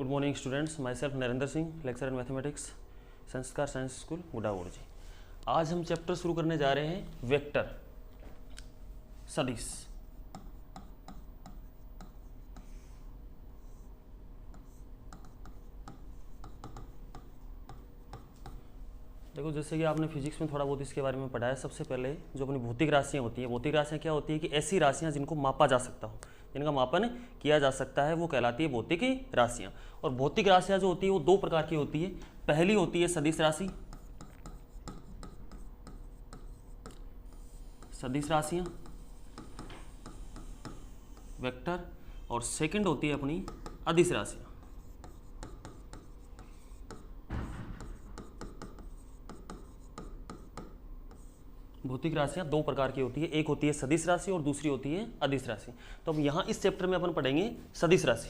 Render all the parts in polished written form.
Good morning students, my self Narendra Singh, lecture in mathematics, संस्कार science school गुड़ावोड़ जी। आज हम chapter शुरू करने जा रहे हैं वेक्टर, सदिश। देखो, जैसे कि आपने फिजिक्स में थोड़ा बहुत इसके बारे में पढ़ा है। सबसे पहले जो अपनी भौतिक राशियाँ होती हैं, भौतिक राशियाँ क्या होती है कि ऐसी राशियाँ जिनको मापा जा सकता हो, जिनका मापन किया जा सकता है, वो कहलाती है भौतिक राशियाँ। और भौतिक राशियाँ जो होती है वो दो प्रकार की होती है। पहली होती है सदिश राशि, सदिश राशियाँ वेक्टर, और सेकंड होती है अपनी अदिश राशियाँ। भौतिक राशियाँ दो प्रकार की होती है, एक होती है सदिश राशि और दूसरी होती है अदिश राशि। तो अब यहाँ इस चैप्टर में अपन पढ़ेंगे सदिश राशि।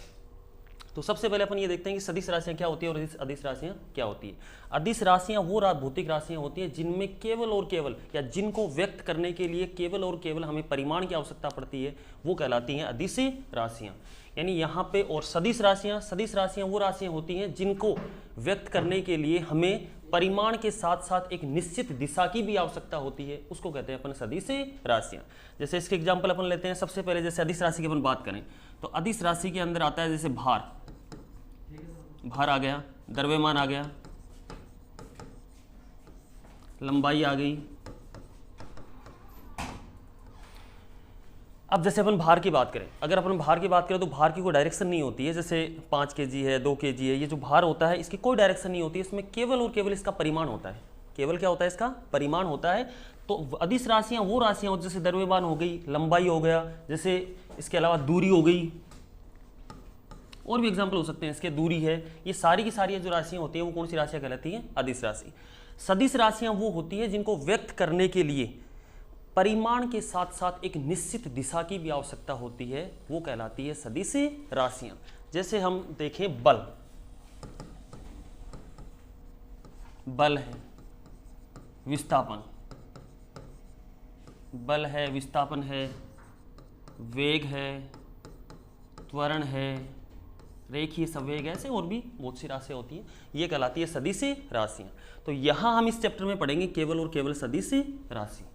तो सबसे पहले अपन ये देखते हैं कि सदिश राशियाँ क्या होती है और अदिश राशियाँ क्या होती है। अदिश राशियाँ वो भौतिक राशियाँ होती हैं जिनमें केवल और केवल, या जिनको व्यक्त करने के लिए केवल और केवल हमें परिमाण की आवश्यकता पड़ती है, वो कहलाती हैं अदिश राशियाँ। यानी यहाँ पे और सदिश राशियाँ वो राशियाँ होती हैं जिनको व्यक्त करने के लिए हमें परिमाण के साथ साथ एक निश्चित दिशा की भी आवश्यकता होती है, उसको कहते हैं अपन सदिश राशियाँ। जैसे इसके एग्जाम्पल अपन लेते हैं। सबसे पहले जैसे अदिश राशि की अपन बात करें तो अदिश राशि के अंदर आता है जैसे भार आ गया, द्रव्यमान आ गया, लंबाई आ गई। अब जैसे अपन भार की बात करें, अगर अपन भार की बात करें तो भार की कोई डायरेक्शन नहीं होती है। जैसे 5 kg है, 2 kg है, ये जो भार होता है इसकी कोई डायरेक्शन नहीं होती है। इसमें केवल और केवल इसका परिमाण होता है। केवल क्या होता है? इसका परिमाण होता है। तो अदिश राशियाँ वो राशियाँ जैसे द्रव्यमान हो गई, लंबाई हो गया, जैसे इसके अलावा दूरी हो गई, और भी एग्जाम्पल हो सकते हैं इसके, दूरी है, ये सारी की सारी जो राशियाँ होती हैं वो कौन सी राशियाँ कहलाती हैं? अदिश राशि। सदिश राशियाँ वो होती है जिनको व्यक्त करने के लिए परिमाण के साथ साथ एक निश्चित दिशा की भी आवश्यकता होती है, वो कहलाती है सदिश राशियां। जैसे हम देखें बल है, विस्थापन, बल है, विस्थापन है, वेग है, त्वरण है, रेखीय संवेग, ऐसे और भी बहुत सी राशियां होती हैं, ये कहलाती है सदिश राशियां। तो यहां हम इस चैप्टर में पढ़ेंगे केवल और केवल सदिश राशि।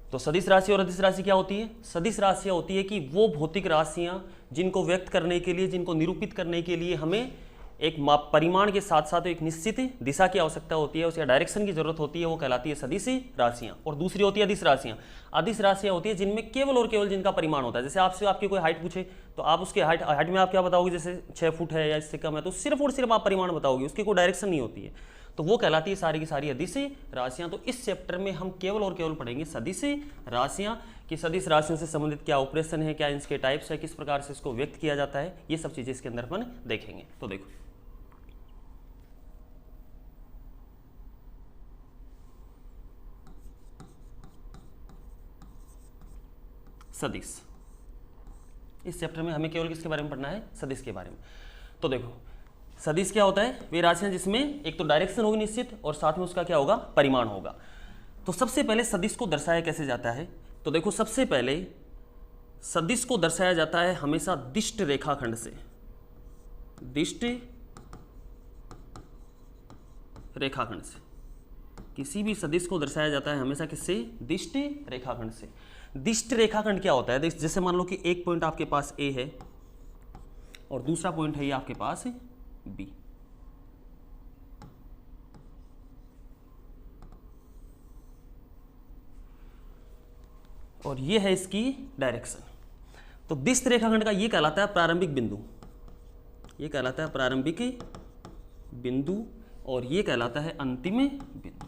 तो सदिश राशि और अदिश राशि क्या होती है? सदिश राशियाँ होती है कि वो भौतिक राशियाँ जिनको व्यक्त करने के लिए, जिनको निरूपित करने के लिए हमें एक परिमाण के साथ साथ एक निश्चित दिशा की आवश्यकता होती है, उसके डायरेक्शन की जरूरत होती है, वो कहलाती है सदिश राशियाँ। और दूसरी होती है अदिश राशियाँ। अदिश राशियाँ होती है जिनमें केवल और केवल जिनका परिमाण होता है। जैसे आपसे आपकी कोई हाइट पूछे तो आप उसके हाइट में आप क्या बताओगे? जैसे 6 फुट है या इससे कम है, तो सिर्फ और सिर्फ आप परिमाण बताओगे, उसकी कोई डायरेक्शन नहीं होती है, तो वो कहलाती है सारी की सारी अदिश राशियाँ। तो इस चैप्टर में हम केवल और केवल पढ़ेंगे सदिश राशियाँ, कि सदिश राशियों से संबंधित क्या ऑपरेशन है, क्या इसके टाइप्स है, किस प्रकार से इसको व्यक्त किया जाता है, ये सब चीज़ें इसके अंदर अपन देखेंगे। तो देखो, सदिश, इस चैप्टर में हमें केवल किसके बारे में पढ़ना है? सदिश के बारे में। तो देखो, सदिश क्या होता है? वे राशियां जिसमें एक तो डायरेक्शन होगी निश्चित और साथ में उसका क्या होगा? परिमाण होगा। तो सबसे पहले सदिश को दर्शाया कैसे जाता है? तो देखो, सबसे पहले सदिश को दर्शाया जाता है हमेशा दिष्ट रेखाखंड से। दिष्ट रेखाखंड से किसी भी सदिश को दर्शाया जाता है हमेशा किससे? दिष्ट रेखाखंड से। दिष्ट रेखाखंड क्या होता है? जैसे मान लो कि एक पॉइंट आपके पास ए है और दूसरा पॉइंट है ये आपके पास बी। और ये है इसकी डायरेक्शन। तो दिष्ट रेखाखंड का ये कहलाता है प्रारंभिक बिंदु, ये कहलाता है प्रारंभिक बिंदु, और ये कहलाता है अंतिम बिंदु।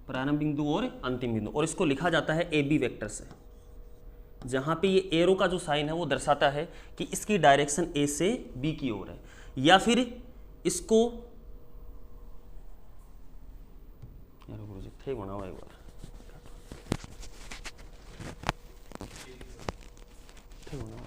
प्रारंभिक बिंदु और अंतिम बिंदु, और इसको लिखा जाता है ए बी वेक्टर से। जहां पे ये एरो का जो साइन है वो दर्शाता है कि इसकी डायरेक्शन ए से बी की ओर है, या फिर इसको गुरुजी ठीक बनाओ एक बार, ठीक बनाओ।